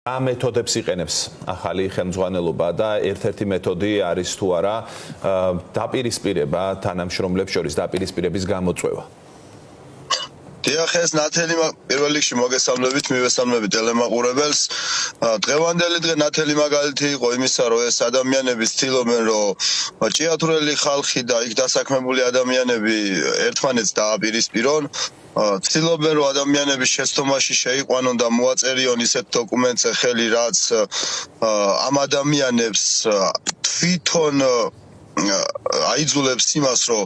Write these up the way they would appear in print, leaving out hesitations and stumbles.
რა მეთოდებს იყენებს ახალი ხელმძღვანელობა და ერთ-ერთი მეთოდი არის თუ არა დაპირისპირება თანამშრომლებს შორის დაპირისპირების გამოწვევა. დიახ, ეს ნათელი პირველ რიგში მოგესალმებით, მივესალმებით ტელემაყურებელს. დღევანდელი დღე ნათელი მაგალითი იყო იმისა, რომ ეს ადამიანები ცდილობენ, რომ ჭიათურელი ხალხი და იქ დასაქმებული ადამიანები ერთმანეთს დააპირისპირონ. ცდილობენ, რომ ადამიანების შეცდომაში შეიყვანონ და მოაწერიონ ისეთ დოკუმენტზე ხელი, რაც ამ ადამიანებს თვითონ აიძულებს იმას, რომ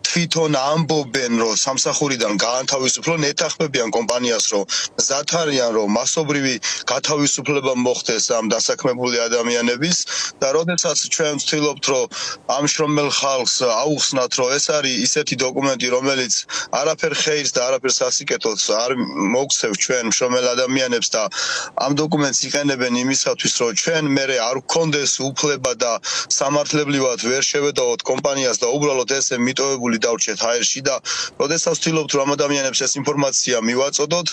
თვითონ ამბობენ, რომ სამსახურიდან გაანთავისუფლონ, ეთანხმებიან კომპანიას, რომ მზად არიან, რომ მასობრივი გათავისუფლება მოხდეს ამ დასაქმებული ადამიანების და როდესაც ჩვენ ვცდილობთ, რომ ამ შრომელ ხალხს აუხსნათ, რომ ეს არის ისეთი დოკუმენტი, რომელიც არაფერ ხეირს და არაფერ სასიკეთოს არ მოგცევს ჩვენ შრომელ ადამიანებს და ამ დოკუმენტს იყენებენ იმისათვის, რომ ჩვენ მერე არ გქონდეს უფლება და სამართლებრივად ვერ შევედავოთ კომპანიას და უბრალოდ ესე მიტოვებული დავრჩეთ ჰაერში და როდესაც ვცდილობთ, რომ ამ ადამიანებს ეს ინფორმაცია მივაწოდოთ,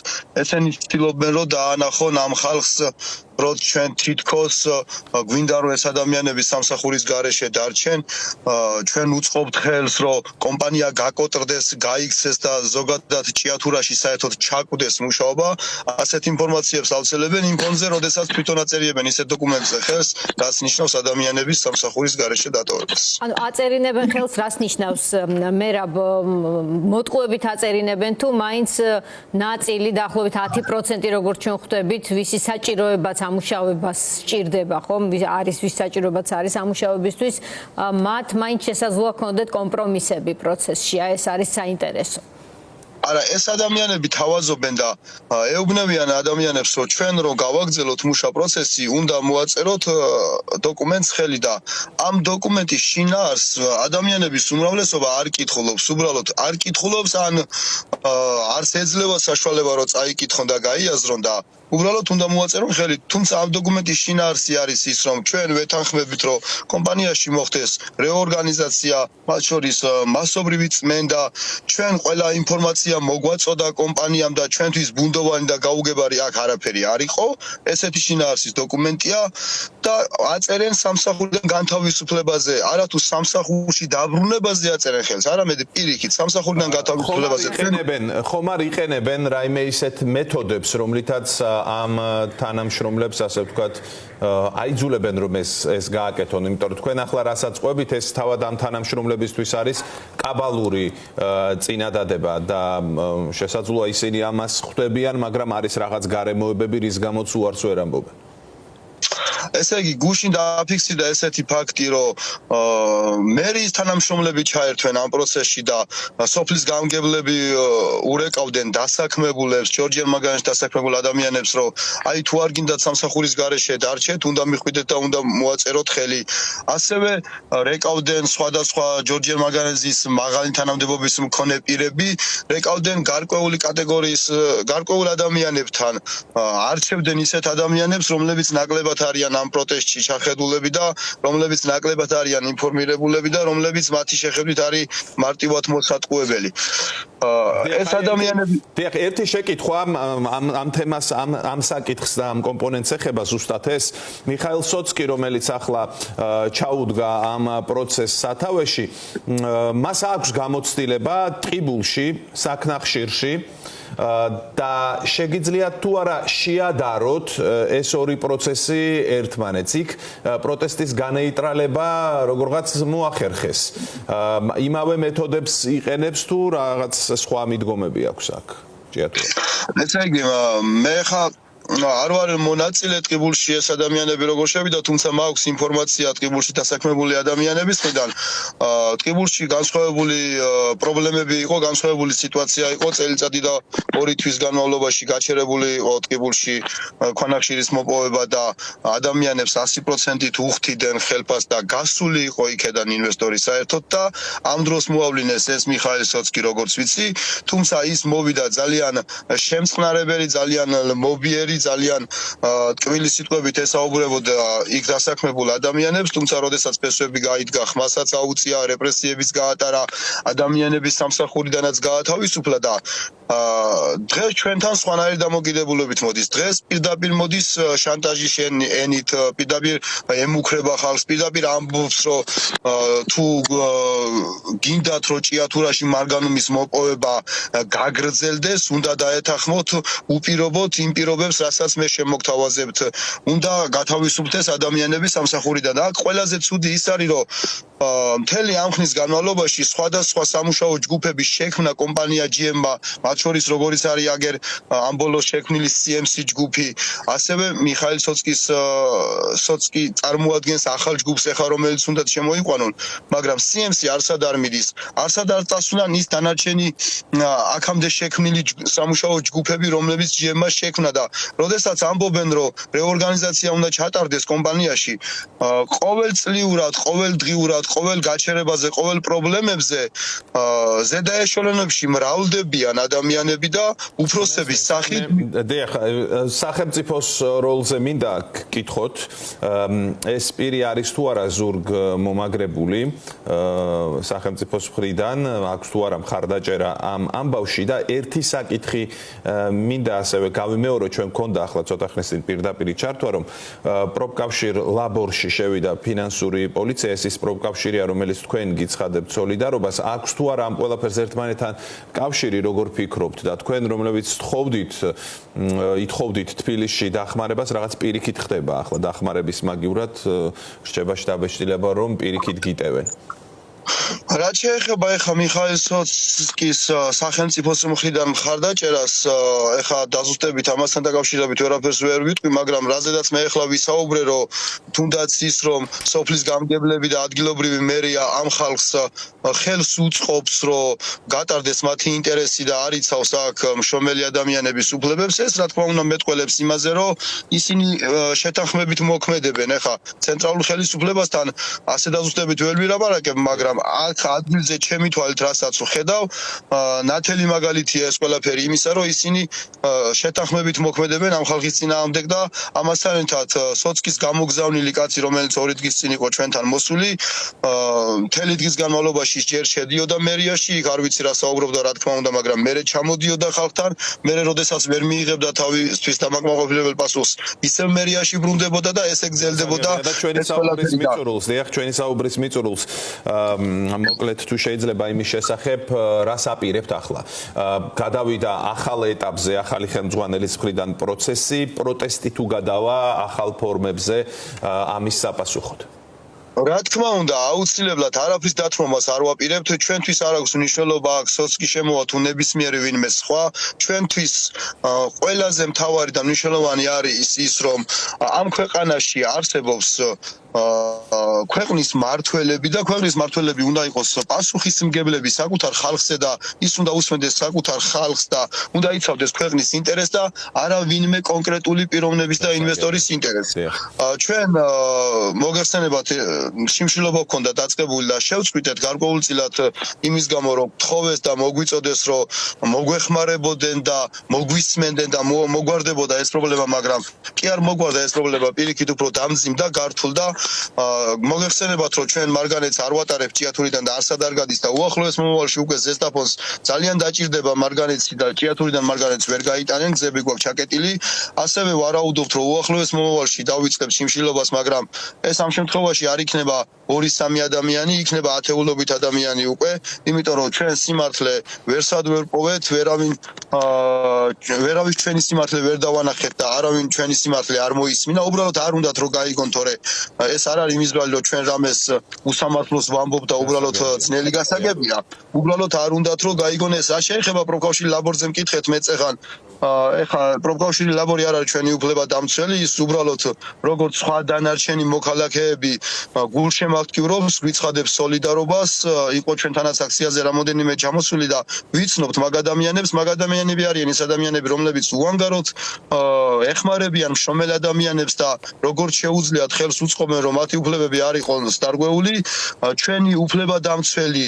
ესენი ვცდილობენ, რომ დაანახონ ამ ხალხს, რომ ჩვენ თითქოს გვინდა, რომ ეს ადამიანები სამსახურის გარეშე დარჩენ, ჩვენ უწყობთ ხელს, რომ კომპანია გაკოტრდეს, გაიქცეს და ზოგადად ჭიათურაში საერთოდ ჩაკვდეს მუშაობა, ასეთ ინფორმაციებს ავცელებენ იმ ფონზე, როდესაც თვითონ აწერიებენ ისეთ დოკუმენტზე ხელს, რაც ნიშნავს ადამიანების სამსახურის გარეშე დატოვებას. ანუ აწერინებენ ხელს, რას ნიშნავს? მერაბ მოტყუებით აწერინებენ თუ მაინც ნაწილი დაახლოებით 10% როგორც ჩვენ ხვდებით, ვისი საჭიროებაც ამუშავებას სჭირდება, ხომ? არის ვის საჭიროებაც არის ამუშავებისთვის, მათ მაინც შესაძლოა ქონდეთ კომპრომისები პროცესში. ეს არის საინტერესო. არა, ეს ადამიანები თავაზობენ და ეუბნებიან ადამიანებს, რომ ჩვენ რომ გავაგრძელოთ მუშა პროცესი, უნდა მოაწეროთ დოკუმენტს ხელი და ამ დოკუმენტის შინაარს ადამიანების უმრავლესობა არ კითხულობს, უბრალოდ არ კითხულობს, ან არც ეძლევა საშუალება, რომ წაიკითხონ და გაიაზრონ და უბრალოდ უნდა მოაწერონ ხელი. თუმცა ამ დოკუმენტის შინაარსი არის ის, რომ ჩვენ ვეთანხმებით, რომ კომპანიაში მოხდეს რეორგანიზაცია, მათ შორის მასობრივი წმენდა, ჩვენ ყველა ინფორმაცია მოგვაწოდა კომპანიამ და ჩვენთვის ბუნდოვანი და გაუგებარი აქ არაფერი არ იყო. ესეთი შინაარსის დოკუმენტია და აწერენ სამსახურიდან განთავისუფლებაზე, არათუ სამსახურში დაბრუნებაზე აწერენ ხელს, არამედ პირიქით სამსახურიდან განთავისუფლებაზე. ხომ არ იყენებენ რაიმე ისეთ მეთოდებს, რომლითაც ამ თანამშრომლებს, ასე ვთქვათ, აიძულებენ, რომ ეს გააკეთონ, იმიტომ რომ თქვენ ახლა რასაც ყვებით, ეს თავად ამ თანამშრომლებისთვის არის კაბალური წინადადება და შესაძლოა ისინი ამას ხვდებიან, მაგრამ არის რაღაც გარემოებები, რის გამოც უარს ვერ ამბობენ. ესე იგი, გუშინ დააფიქსირდა ესეთი ფაქტი, რომ მერის თანამშრომლები ჩაერთვენ ამ პროცესში და სოფლის გამგებლები ურეკავდნენ დასაქმებულებს, ჯორჯერ-მაგანეში დასაქმებულ ადამიანებს, რომ აი თუ არ გინდათ სამსახურის გარეშე დარჩეთ, უნდა მიხვიდეთ და უნდა მოაწეროთ ხელი. ასევე რეკავდნენ სხვადასხვა ჯორჯერ-მაგანეზის მაღალი თანამდებობის მქონე პირები, რეკავდნენ გარკვეული კატეგორიის გარკვეულ ადამიანებთან, არჩევდნენ ისეთ ადამიანებს, რომლებიც ნაკლებად არიან ამ პროტესტში ჩახედულები და რომლებიც ნაკლებად არიან ინფორმირებულები და რომლებიც მათი შეხედვით არის მარტივად მოსატყუებელი. ეს ადამიანები დიახ, ერთი შეკითხვა ამ თემას, ამ საკითხს და ამ კომპონენტს ეხება ზუსტად ეს მიხაილ სოცკი, რომელიც ახლა ჩაუდგა ამ პროცესს სათავეში, მას აქვს გამოცდილება ტყიბულში, საქნახშირში და შეგიძლიათ თუ არა შეადაროთ ეს ორი პროცესი ერთმანეთს. იქ პროტესტის განეიტრალება როგორღაც მოახერხეს. იმავე მეთოდებს იყენებს თუ რაღაც სხვა მიდგომები აქვს აქ? ესე იგი, მე ხა არ ვარ მონაწილე ტყიბულში ეს ადამიანები როგორ შევიდა, თუმცა მაქვს ინფორმაცია ტყიბულში დასაქმებული ადამიანების მხრიდან. ტყიბულში განსხვავებული პრობლემები იყო, განსხვავებული სიტუაცია იყო, წელიწადი და 2 თვის განმავლობაში გაჩერებული იყო ტყიბულში ქვანახშირის მოპოვება და ადამიანებს 100%-ით უხდიდნენ ხელფას და გასული იყო იქედან ინვესტორი საერთოდ და ამ დროს მოავლინეს ეს მიხაილ სოცკი, როგორც ვიცი, თუმცა ის მოვიდა ძალიან შემწყნარებელი, ძალიან მობიერი ძალიან ტკბილი სიტყვებით ესაუბრებოდა იქ დასაქმებულ ადამიანებს, თუმცა როდესაც ფესვები გაიდგა, ხმასაც აუწია, რეპრესიებიც გაატარა, ადამიანების სამსახურიდანაც გაათავისუფლა და დღეს ჩვენთან სხვანაირი დამოკიდებულებით მოდის. დღეს პირდაპირ მოდის შანტაჟის ენით, პირდაპირ ემუქრება ხალხს, პირდაპირ ამბობს, რომ თუ გინდათ, რომ ჭიათურაში მარგანუმის მოპოვება გაგრძელდეს, უნდა დაეთანხმოთ უპირობოდ იმ პირობებს, რასაც მე შემოგთავაზებთ. უნდა გათავისუფლდეს ადამიანები სამსახურიდან. აქ ყველაზე ცუდი ის არის, რომ მთელი ამ ხნის განმავლობაში სხვადასხვა სამუშაო ჯგუფების შექმნა კომპანია GM-მა, მათ შორის როგორიც არის აგერ ამ ბოლოს შექმნილი CMC ჯგუფი, ასევე მიხაილ სოცკი წარმოადგენს ახალ ჯგუფს, ეხლა რომელიც უნდა შემოიყვანონ, მაგრამ CMC არსად არ მიდის, არსად არ წასულან ის დანარჩენი აქამდე შექმნილი სამუშაო ჯგუფები, რომლებიც GM-მა შექმნა და როდესაც ამბობენ, რომ რეორგანიზაცია უნდა ჩატარდეს კომპანიაში, ყოველწლიურად, ყოველდღიურად, ყოველ გაჩერებაზე, ყოველ პრობლემებზე ზედაეშელონებში მრავლდებიან ადამიანები და უფროსების სახით დიახ, სახელმწიფოს როლზე მინდა გკითხოთ, ეს პირი არის თუ არა ზურგ მომაგრებული სახელმწიფოს მხრიდან, აქვს თუ არა მხარდაჭერა ამ ამბავში და ერთი საკითხი მინდა ასევე გავიმეორო, ჩვენ გქონდა ახლა ცოტა ხნის წინ პირდაპირ ჩართვა, რომ პროფკავშირ ლაბორში შევიდა ფინანსური პოლიცია, ეს ის პროფკავშირია, რომელიც თქვენ გიცხადებთ სოლიდარობას, აქვს თუ არა ამ ყველაფერს ერთმანეთთან კავშირი, როგორ ფიქრობთ და თქვენ რომლებიც ითხოვდით თბილისში დახმარებას, რაღაც პირიქით ხდება ახლა დახმარების მაგივრად რჩება შტაბ-შტილება, რომ პირიქით გიტევენ. რაც შეეხება ეხა მიხაილ სოცკის სახელმწიფოს მხრიდან მხარდაჭერას, ეხა დაზუსტებით ამასთან დაკავშირებით ვერაფერს ვერ ვიტყვი, მაგრამ რაზედაც მე ეხლა ვისაუბრე, რომ თუნდაც ის, რომ სოფლის გამგებლები და ადგილობრივი მერია ამ ხალხს ხელს უწყობს, რომ გატარდეს მათი ინტერესი და არიცავს აქ მშრომელი ადამიანების უფლებებს, ეს რა თქმა უნდა მეტყველებს იმაზე, რომ ისინი შეთანხმებით მოქმედებენ. ეხა ცენტრალურ ხელისუფლებასთან ასე დაზუსტებით ვერ ვილაპარაკებ, მაგრამ აქ ადგილზე ჩემი თვალით რასაც ვხედავ, ნათელი მაგალითია ეს ყველაფერი იმისა, რომ ისინი შეთანხმებით მოქმედებენ ამ ხალხის წინააღმდეგ და ამასთან ერთად სოცკის გამოგზავნილი კაცი, რომელიც 2 დღის წინ იყო ჩვენთან მოსული, მთელი დღის განმავლობაში ჯერ შედიოდა მერიაში, იქ არ ვიცი რა საუბრობდა, რა თქმა უნდა, მაგრამ მერე ჩამოდიოდა ხალხთან, მერე როდესაც ვერ მიიღებდა თავისთვის დამაკმაყოფილებელ პასუხს, ისევ მერიაში ბრუნდებოდა და ეს ეგზელდებოდა ჩვენი საუბრის მიწურულს, დიახ, ჩვენი საუბრის მიწურულს. მოკლედ თუ შეიძლება იმის შესახებ რას აპირებთ ახლა? გადავიდა ახალ ეტაპზე ახალი ხელმძღვანელის მხრიდან პროცესი, პროტესტი თუ გადავა ახალ ფორმებზე ამის საპასუხოდ? რა თქმა უნდა, აუცილებლად არაფრის დათმობას არ ვაპირებთ, ჩვენთვის არ აქვს მნიშვნელობა აქ სოცკი შემოვა თუ ნებისმიერი ვინმე სხვა, ჩვენთვის ყველაზე მთავარი და მნიშვნელოვანი არის ის, რომ ამ ქვეყანაში არსებობს ქვეყნის მმართველები და ქვეყნის მმართველები უნდა იყოს პასუხისმგებლები საკუთარ ხალხზე და ის უნდა უსმენდეს საკუთარ ხალხს და უნდა იცავდეს ქვეყნის ინტერესს და არა ვინმე კონკრეტული პიროვნების და ინვესტორის ინტერესს. ჩვენ მოგეხსენებათ შიმშილობა გქონდა დაწყებული და შევწყვიტეთ გარკვეულწილად იმის გამო, რომ გთხოვეს და მოგვიწოდეს, რომ მოგვეხმარებოდნენ და მოგვისმენდნენ და მოგვარდებოდა ეს პრობლემა, მაგრამ კი არ მოგვარდა ეს პრობლემა, პირიქით უფრო დამძიმდა, გართულდა. მოგეხსენებათ, რომ ჩვენ მარგანეცს არ ვატარებთ ჭიათურიდან და არსად არ გადის და უახლოეს მომავალში უკვე ზესტაფონს ძალიან დაჭირდება მარგანეცი და ჭიათურიდან მარგანეცს ვერ გაიტანენ, გზები გვაქვს ჩაკეტილი. ასევე ვარაუდობთ, რომ უახლოეს მომავალში დავიწყებთ შიმშილობას, მაგრამ ეს ამ შემთხვევაში არ იქნება 2-3 ადამიანი, იქნება ათეულობით ადამიანი უკვე, იმიტომ რომ ჩვენ სიმართლე ვერსად ვერ პოვეთ, ვერავის ჩვენი სიმართლე ვერ დავანახეთ და არავინ ჩვენი სიმართლე არ მოისმინა, უბრალოდ არ უნდათ რომ გაიგონ, თორე ეს არ არის იმის ბრალი, რომ ჩვენ რამეს უსამართლოს ვამბობ და უბრალოდ ძნელი გასაგებია. უბრალოდ არ უნდათ რომ გაიგონ ეს. რა შეეხება პროფკავშირი ლაბორზე მკითხეთ მეწეღან, ეხა პროფკავშირი ლაბორი არ არის ჩვენი უფლებადამცველი, ის უბრალოდ როგორც სხვა დანარჩენი მოქალაქეები გულშემატკივრობს, გვიცხადებს სოლიდარობას, იყო ჩვენთანაც აქციაზე რამოდენიმე ჩამოსული და ვიცნობთ მაგ ადამიანებს, მაგ ადამიანები არიან ის ადამიანები, რომლებიც უანგაროდ ეხმარებიან მშრომელ ადამიანებს და როგორც შეუძლიათ ხელს უწყობენ, რომ მათი უფლებები არ იყოს დარღვეული, ჩვენი უფლებადამცველი,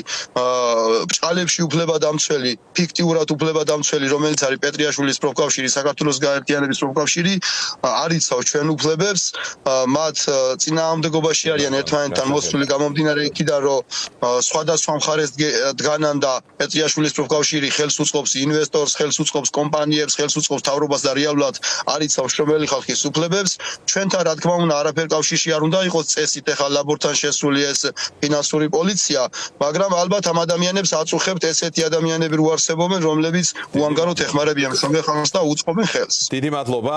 ბჭყალებში უფლებადამცველი, ფიქტიურად უფლებადამცველი, რომელიც არის პეტრიაშვილის პროფკავშირი, საქართველოს გაერთიანების პროფკავშირი, არ იცავს ჩვენ უფლებებს, მათ წინააღმდეგობაში არიან ერთმანეთთან მოსული გამომდინარე იქიდან, რომ სხვადასხვა მხარეს დგანან და პეტრიაშვილის პროფკავშირი ხელს უწყობს ინვესტორს, ხელს უწყობს კომპანიებს, ხელს უწყობს მთავრობას და რეალურად არ იცავს შრომელი ხალხის უფლებებს. ჩვენთან რა თქმა უნდა არაფერ კავშირში არ უნდა იყოს წესით ახლა ლაბორთან შესული ეს ფინანსური პოლიცია, მაგრამ ალბათ ამ ადამიანებს აწუხებთ ესეთი ადამიანები რო არსებობენ, რომლებიც უანგაროდ ეხმარებიან შრომელ ხალხს და უწყობენ ხელს. დიდი მადლობა.